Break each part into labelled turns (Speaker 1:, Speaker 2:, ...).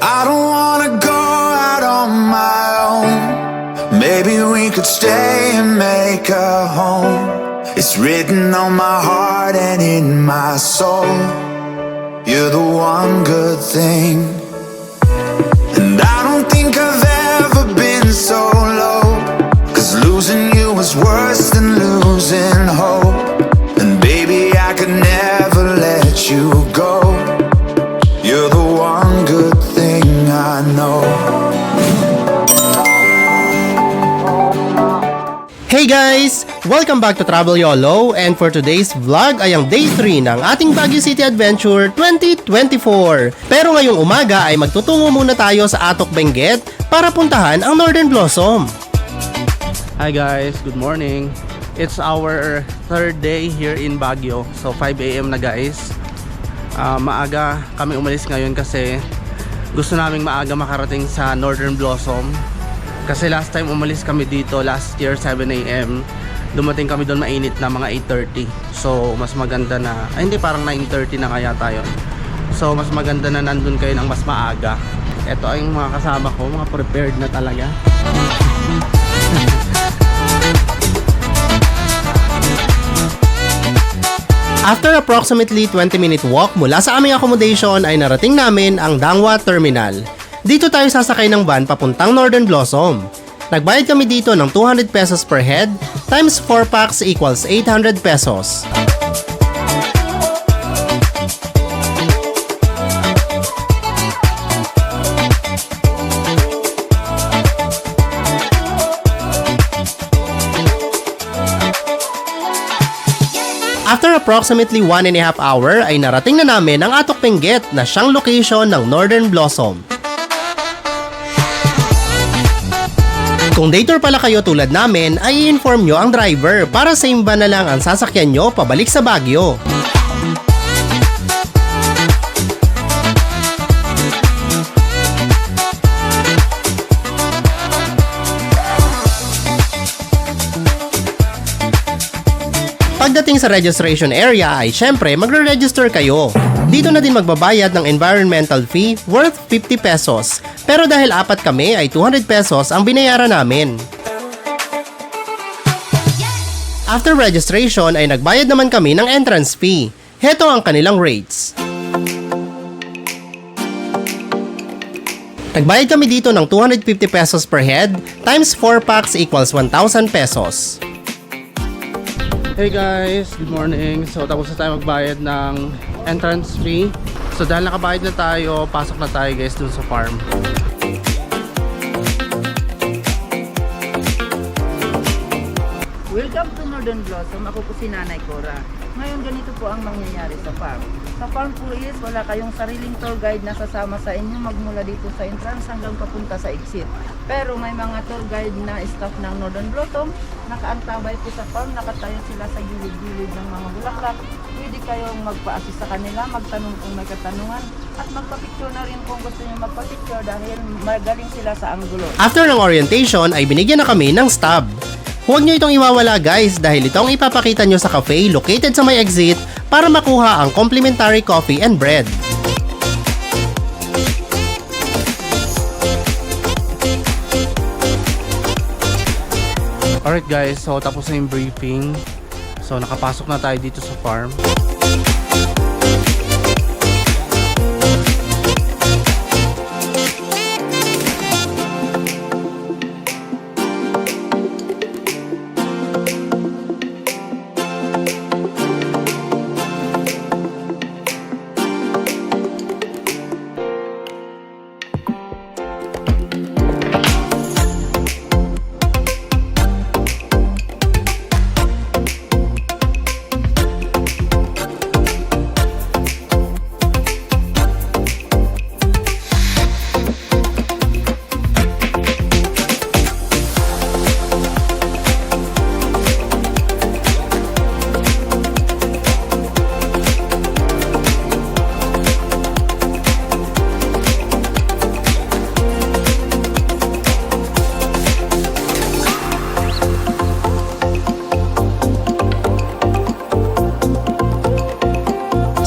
Speaker 1: I don't wanna go out on my own. Maybe we could stay and make a home. It's written on my heart and in my soul. You're the one good thing. And I don't think I've ever been so low, 'cause losing you was worse than losing hope. And baby, I could never let you go. You're the one good thing I know.
Speaker 2: Hey guys! Welcome back to Travel YOLO, and for today's vlog ay ang day 3 ng ating Baguio City Adventure 2024. Pero ngayong umaga ay magtutungo muna tayo sa Atok Benguet para puntahan ang Northern Blossom.
Speaker 3: Hi guys, good morning. It's our third day here in Baguio. So 5 AM na guys. Maaga kami umalis ngayon kasi gusto naming maaga makarating sa Northern Blossom. Kasi last time umalis kami dito last year 7 AM, dumating kami doon mainit na mga 8:30. So mas maganda na, hindi, parang 9:30 na kaya tayo. So mas maganda na nandun kayo ng mas maaga. Ito ay yung mga kasama ko, mga prepared na talaga.
Speaker 2: After approximately 20-minute walk mula sa aming accommodation ay narating namin ang Dangwa Terminal. Dito tayo sasakay ng van papuntang Northern Blossom. Nagbayad kami dito ng 200 pesos per head times 4 packs equals 800 pesos. After approximately 1.5 hour ay narating na namin ang Atok Benguet na siyang location ng Northern Blossom. Kung day tour pala kayo tulad namin, ay i-inform nyo ang driver para same van na lang ang sasakyan nyo pabalik sa Baguio. Pagdating sa registration area ay syempre magre-register kayo. Dito na din magbabayad ng environmental fee worth 50 pesos. Pero dahil apat kami ay 200 pesos ang binayaran namin. After registration ay nagbayad naman kami ng entrance fee. Heto ang kanilang rates. Nagbayad kami dito ng 250 pesos per head times 4 packs equals 1,000 pesos.
Speaker 3: Hey guys, good morning. So tapos na tayo magbayad ng entrance fee. So dahil nakabayad na tayo, pasok na tayo guys dun sa farm.
Speaker 4: Welcome to Northern Blossom. Ako po si Nanay Cora. Ngayon ganito po ang mangyayari sa farm. Sa farm po is wala kayong sariling tour guide na sasama sa inyo magmula dito sa entrance hanggang papunta sa exit. Pero may mga tour guide na staff ng Northern Blossom, nakaantabay po sa farm, nakatayo sila sa gilid-gilid ng mga bulaklak. Pwede kayong magpa-assist sa kanila, magtanong kung may katanungan, at magpa-picture na rin kung gusto nyo magpa-picture dahil magaling sila sa anggulo.
Speaker 2: After ng orientation ay binigyan na kami ng stub. Huwag nyo itong iwawala guys dahil ito ang ipapakita nyo sa cafe located sa may exit para makuha ang complimentary coffee and bread.
Speaker 3: Alright guys, so tapos na yung briefing. So nakapasok na tayo dito sa farm.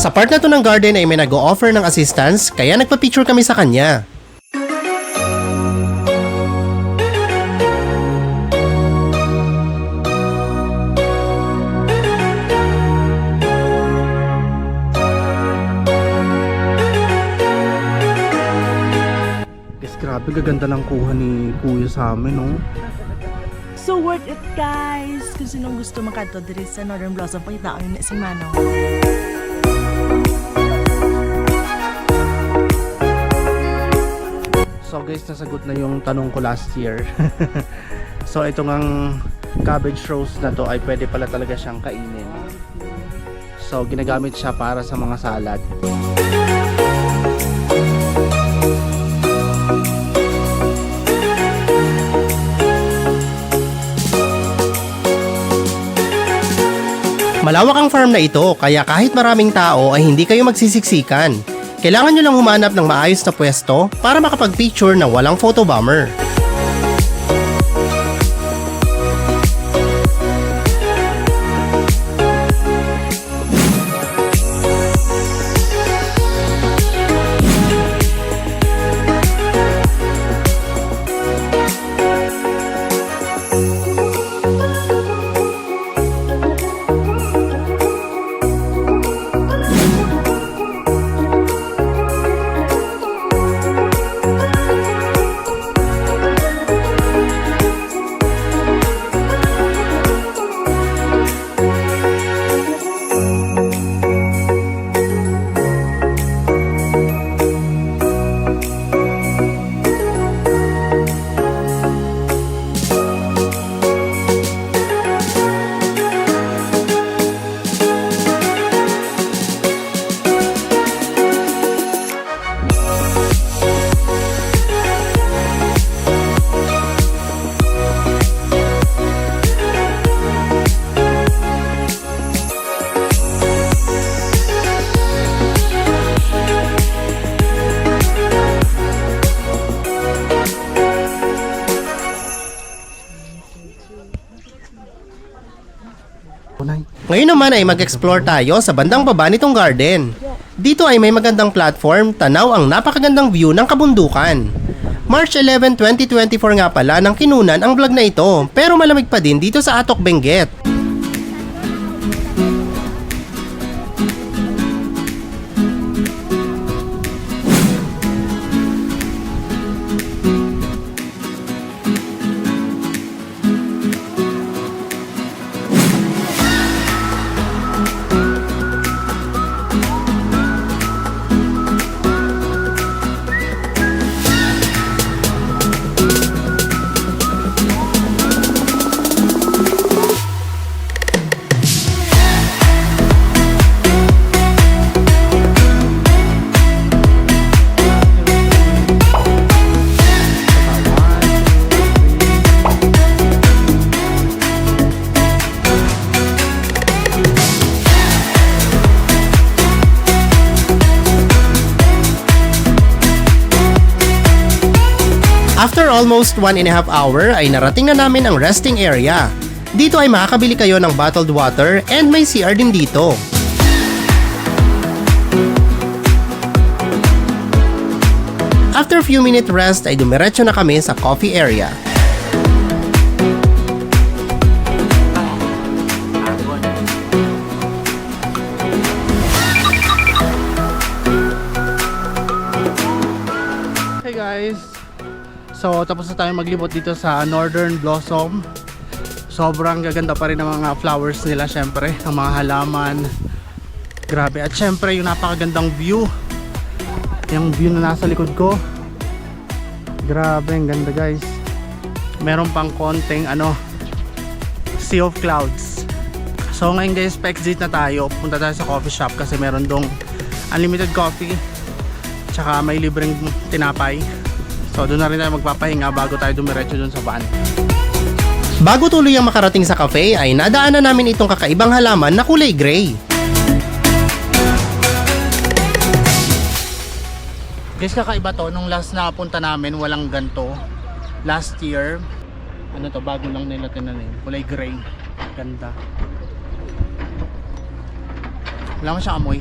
Speaker 2: Sa part na to ng garden ay may nag-o-offer ng assistance kaya nagpa-picture kami sa kanya.
Speaker 3: Grabe, gaganda ng kuha ni Kuya sa amin, no?
Speaker 5: So worth it, guys! Kung sinong gusto makadto diri sa Northern Blossom, pakita ko yun si Manong.
Speaker 3: So guys, nasagot na yung tanong ko last year. So itong ang cabbage roast na to ay pwede pala talaga siyang kainin. So ginagamit siya para sa mga salad.
Speaker 2: Malawak ang farm na ito kaya kahit maraming tao ay hindi kayo magsisiksikan. Kailangan nyo lang humanap ng maayos na pwesto para makapag-picture ng walang photobomber. Ngayon naman ay mag-explore tayo sa bandang baba nitong garden. Dito ay may magandang platform, tanaw ang napakagandang view ng kabundukan. March 11, 2024 nga pala nang kinunan ang vlog na ito, pero malamig pa din dito sa Atok Benguet. After almost 1.5 hour ay narating na namin ang resting area. Dito ay makakabili kayo ng bottled water and may CR din dito. After few minute rest ay dumiretso na kami sa coffee area.
Speaker 3: Hey guys! So tapos na tayo maglibot dito sa Northern Blossom. Sobrang gaganda pa rin ng mga flowers nila, syempre, ang mga halaman. Grabe, at syempre yung napakagandang view. Yung view na nasa likod ko. Grabe, ang ganda guys. Meron pang konting sea of clouds. So ngayon guys, pa-exit na tayo. Punta tayo sa coffee shop kasi meron dong unlimited coffee. Tsaka may libreng tinapay. So doon na rin tayo magpapahinga bago tayo dumiretso doon sa van. Bago tuloy ang makarating sa cafe ay nadaanan namin itong kakaibang halaman na kulay gray. Guys, kakaiba to. Nung last na punta namin walang ganto. Last year, bago lang nila tinanim. Kulay gray. Ganda. Wala mo siyang amoy.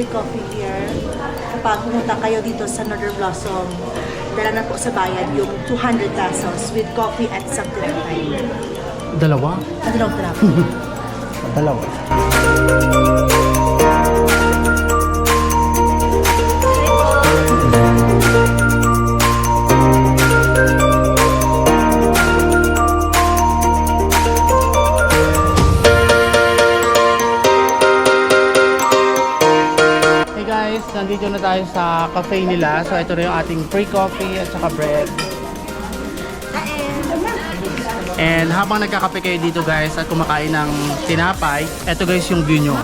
Speaker 5: free coffee here. Kapag pumunta kayo dito sa Northern Blossom, dala na po sa bayad yung 200 pesos with coffee at something like that.
Speaker 3: Dalawa?
Speaker 5: Dalaw.
Speaker 3: Dalawa. Hey guys, nandito na tayo sa cafe nila. So ito na yung ating free coffee at saka bread. And habang nagkakape kayo dito guys at kumakain ng tinapay, ito guys yung view nyo.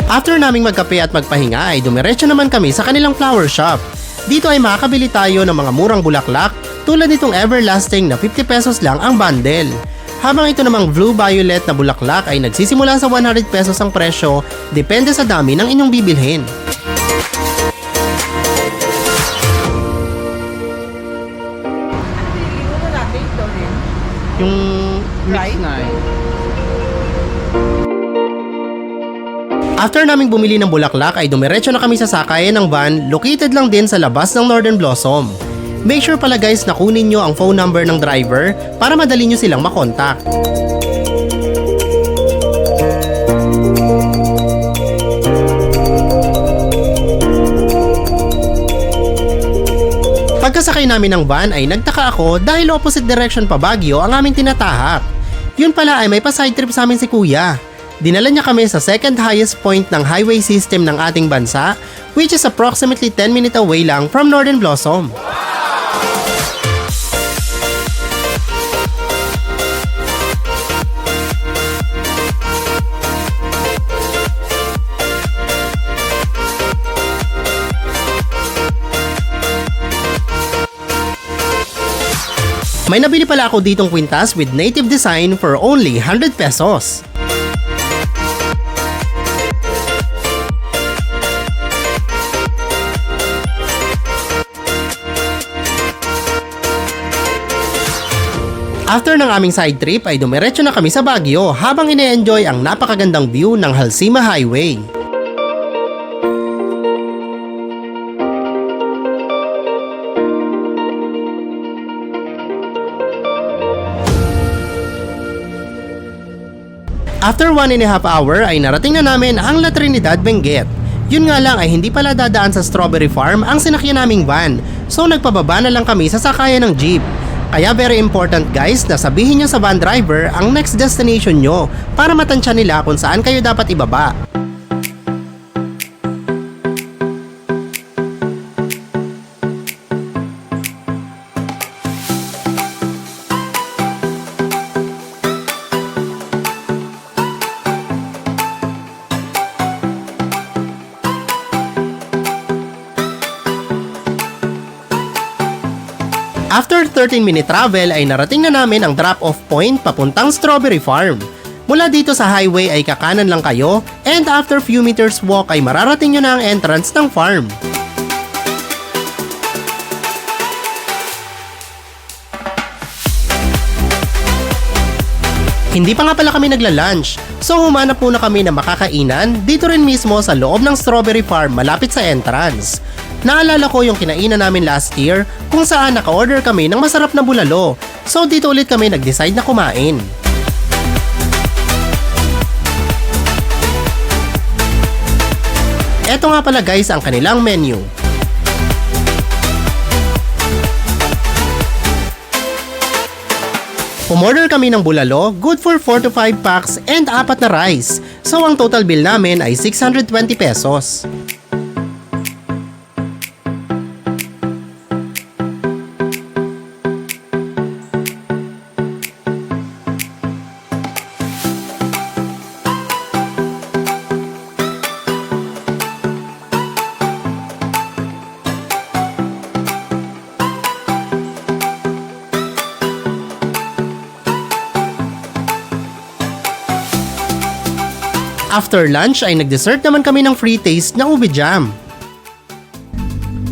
Speaker 2: After naming magkape at magpahinga ay dumiretso naman kami sa kanilang flower shop. Dito ay makakabili tayo ng mga murang bulaklak tulad nitong everlasting na 50 pesos lang ang bundle. Habang ito namang blue-violet na bulaklak ay nagsisimula sa 100 pesos ang presyo, depende sa dami ng inyong bibilhin.
Speaker 3: Yung mix na eh.
Speaker 2: After naming bumili ng bulaklak ay dumiretso na kami sa sakayan ng van located lang din sa labas ng Northern Blossom. Make sure pala guys na kunin nyo ang phone number ng driver para madali nyo silang makontak. Pagkasakay namin ng van ay nagtaka ako dahil opposite direction pa Baguio ang aming tinatahak. Yun pala ay may pa-side trip sa amin si kuya. Dinala niya kami sa second highest point ng highway system ng ating bansa, which is approximately 10 minutes away lang from Northern Blossom. May nabili pala ako ditong kwintas with native design for only 100 pesos. After ng aming side trip ay dumiretso na kami sa Baguio habang ine-enjoy ang napakagandang view ng Halsima Highway. After 1.5 hour ay narating na namin ang La Trinidad, Benguet. Yun nga lang ay hindi pala dadaan sa strawberry farm ang sinakyan naming van, so nagpababa na lang kami sa sakayan ng jeep. Kaya very important guys na sabihin nyo sa van driver ang next destination nyo para matansya nila kung saan kayo dapat ibaba. After 13-minute travel ay narating na namin ang drop-off point papuntang Strawberry Farm. Mula dito sa highway ay kakanan lang kayo and after few meters walk ay mararating nyo na ang entrance ng farm. Hindi pa nga pala kami nagla-lunch, so humanap muna kami ng makakainan dito rin mismo sa loob ng Strawberry Farm malapit sa entrance. Naalala ko yung kinainan namin last year kung saan naka-order kami ng masarap na bulalo, so dito ulit kami nag-decide na kumain. Eto nga pala guys ang kanilang menu. Umorder kami ng bulalo, good for 4 to 5 packs and 4 na rice. So ang total bill namin ay 620 pesos. After lunch ay nag-dessert naman kami ng free taste na ube jam.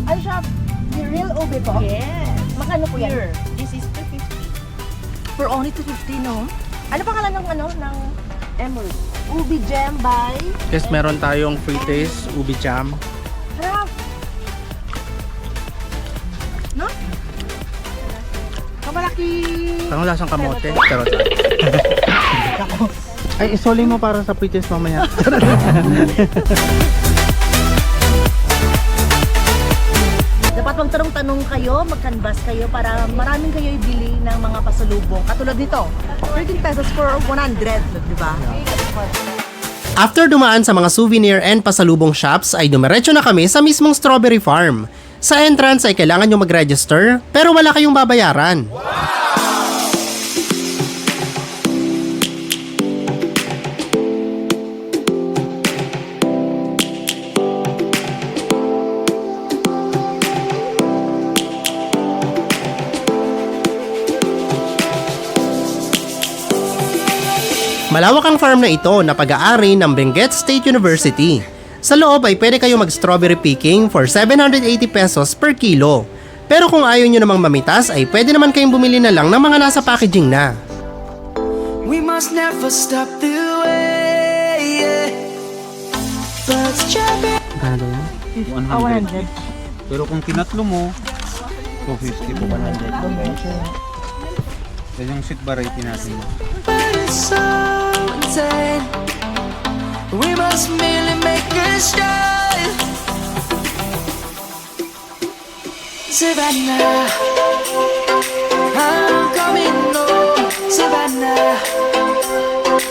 Speaker 5: Ay, shop, real ube po? Yes. Magkano po yan?
Speaker 4: Here, this is 250.
Speaker 5: For only 250, no? Ano pangalan ng
Speaker 4: Emerald.
Speaker 5: ubi jam by?
Speaker 3: Guys, meron tayong free taste, ubi jam.
Speaker 5: Harap! No? Kamalaki!
Speaker 3: Parang lasang kamote. Pero ay, isoli mo para sa free taste mamaya.
Speaker 5: Dapat magtanong-tanong kayo, mag-canvas kayo para maraming kayo ibili ng mga pasalubong. Katulad nito, 13 pesos for 100, di ba?
Speaker 2: After dumaan sa mga souvenir and pasalubong shops ay dumiretso na kami sa mismong strawberry farm. Sa entrance ay kailangan nyo mag-register pero wala kayong babayaran. Malawak ang farm na ito na pag-aari ng Benguet State University. Sa loob ay pwede kayo mag-strawberry picking for 780 pesos per kilo. Pero kung ayaw nyo namang mamitas ay pwede naman kayong bumili na lang ng mga nasa packaging na.
Speaker 1: We must never stop the way. Yeah. Birds chirping.
Speaker 3: Ano yan?
Speaker 5: 100.
Speaker 6: Pero kung tinatlo mo, 250 po 100. Yan yung seed variety natin.
Speaker 1: But it's so insane. We must merely make a start. Savannah, I'm coming home. Savannah,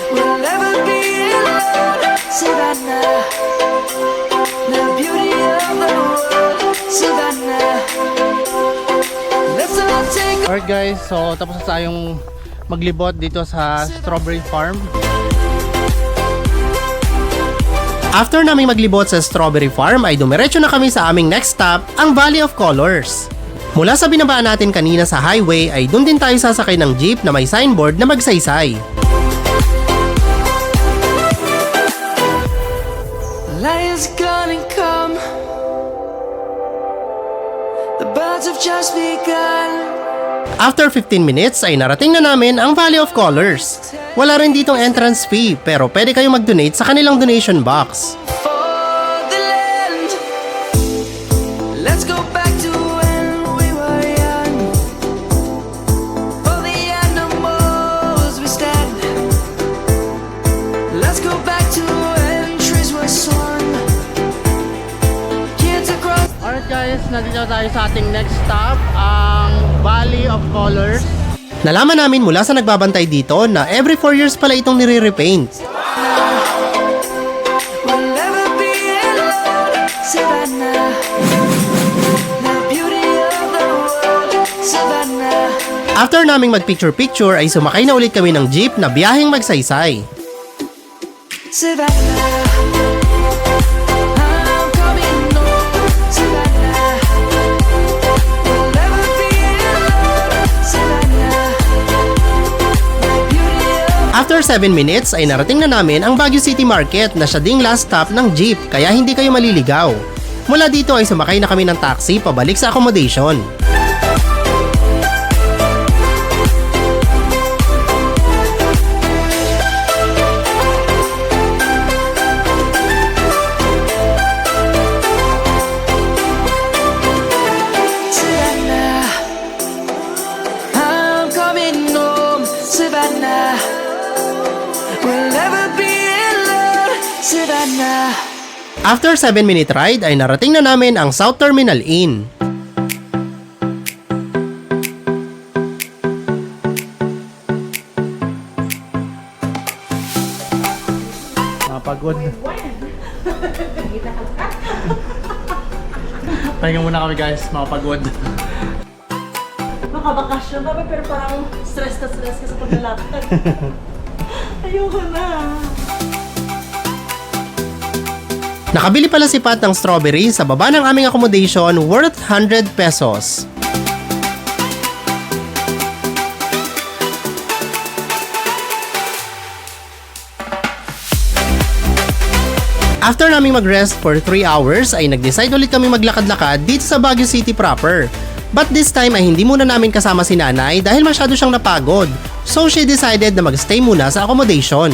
Speaker 1: we'll never be alone. Savannah, the beauty of the world. Savannah, let's all take.
Speaker 3: Alright guys, so tapos na tayong maglibot dito sa strawberry farm.
Speaker 2: After naming maglibot sa strawberry farm ay dumiretso na kami sa aming next stop, ang Valley of Colors. Mula sa binabaan natin kanina sa highway ay doon din tayo sasakay ng jeep na may signboard na magsaysay.
Speaker 1: Lion's gonna come. The birds have just begun.
Speaker 2: After 15 minutes ay narating na namin ang Valley of Colors. Wala rin ditong entrance fee pero pwede kayong mag-donate sa kanilang donation box.
Speaker 1: For the land. Let's go back to when we were young. For the animals we stand. Let's go back to when trees were swung. Kids across.
Speaker 3: Alright guys, nandito tayo sa ating next stop, ang Valley of Colors.
Speaker 2: Nalaman namin mula sa nagbabantay dito na every 4 years pala itong nire-repaint.
Speaker 1: We'll never be alone. Savannah, the beauty of the world. Savannah.
Speaker 2: After naming mag-picture-picture ay sumakay na ulit kami ng jeep na biyaheng magsaysay.
Speaker 1: Savannah, I'm coming home. Savannah, we'll never be alone. Savannah, the beauty of.
Speaker 2: After 7 minutes ay narating na namin ang Baguio City Market na siya ding last stop ng jeep kaya hindi kayo maliligaw. Mula dito ay sumakay na kami ng taxi pabalik sa accommodation.
Speaker 1: Savannah, I'm coming home. Savannah, we'll never be alone. Savannah.
Speaker 2: After 7-minute ride ay narating na namin ang South Terminal Inn.
Speaker 3: Mapagod. Pahinga muna kami guys, mapagod.
Speaker 5: Makabakasyon kami pero parang stress ka sa paglalakad. Ayoko na.
Speaker 2: Nakabili pala si Pat ng strawberry sa baba ng aming accommodation worth 100 pesos. After naming mag-rest for 3 hours ay nag-decide ulit kami maglakad-lakad dito sa Baguio City proper. But this time ay hindi muna namin kasama si nanay dahil masyado siyang napagod. So she decided na magstay muna sa accommodation.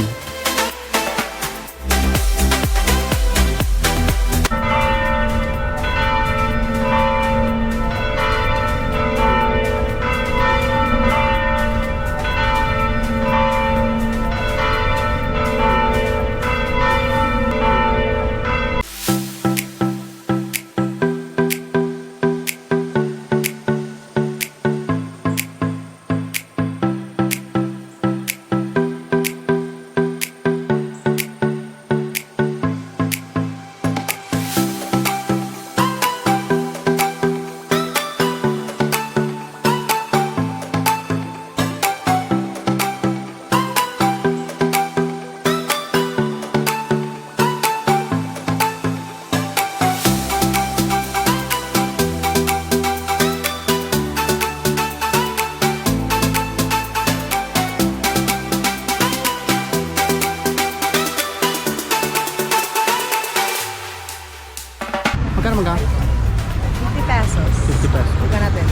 Speaker 3: Magkano mga?
Speaker 5: 50 pesos.
Speaker 3: 50 pesos.
Speaker 5: Buka natin.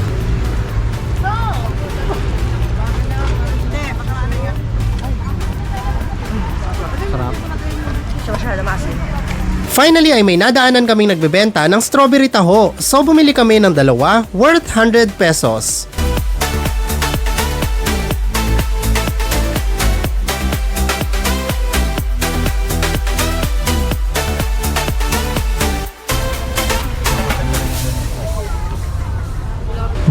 Speaker 3: Sarap.
Speaker 5: Siya masyado na maasin.
Speaker 2: Finally ay may nadaanan kaming nagbebenta ng strawberry taho. So bumili kami ng dalawa worth 100 pesos.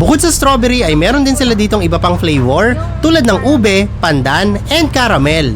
Speaker 2: Bukod sa strawberry ay meron din sila ditong iba pang flavor tulad ng ube, pandan, and caramel.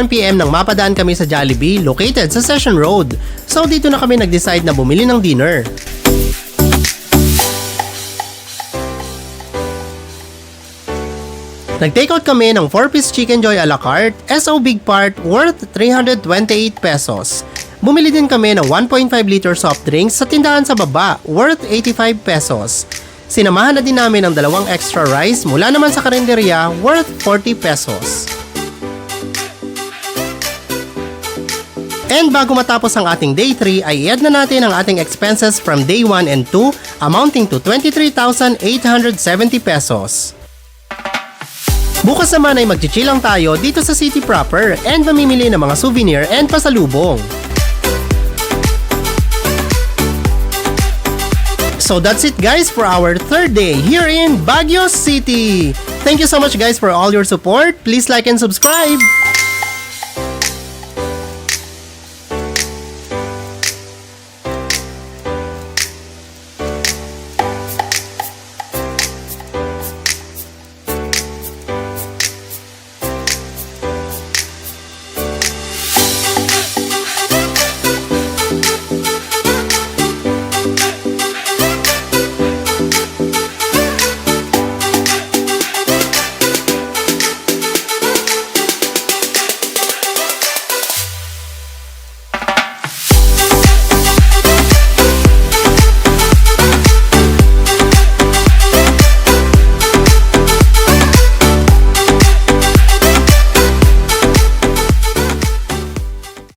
Speaker 2: PM nang mapadaan kami sa Jollibee located sa Session Road. So dito na kami nag-decide na bumili ng dinner. Nag-takeout kami ng 4-piece Chicken Joy a la carte, SO Big Part worth 328 pesos. Bumili din kami ng 1.5 liter soft drinks sa tindahan sa baba worth 85 pesos. Sinamahan na din namin ng dalawang extra rice mula naman sa karinderya worth 40 pesos. And bago matapos ang ating day 3 ay i-add na natin ang ating expenses from day 1 and 2 amounting to 23,870 pesos. Bukas naman ay mag-chill lang tayo dito sa city proper and mamimili ng mga souvenir and pasalubong. So that's it guys for our third day here in Baguio City. Thank you so much guys for all your support. Please like and subscribe.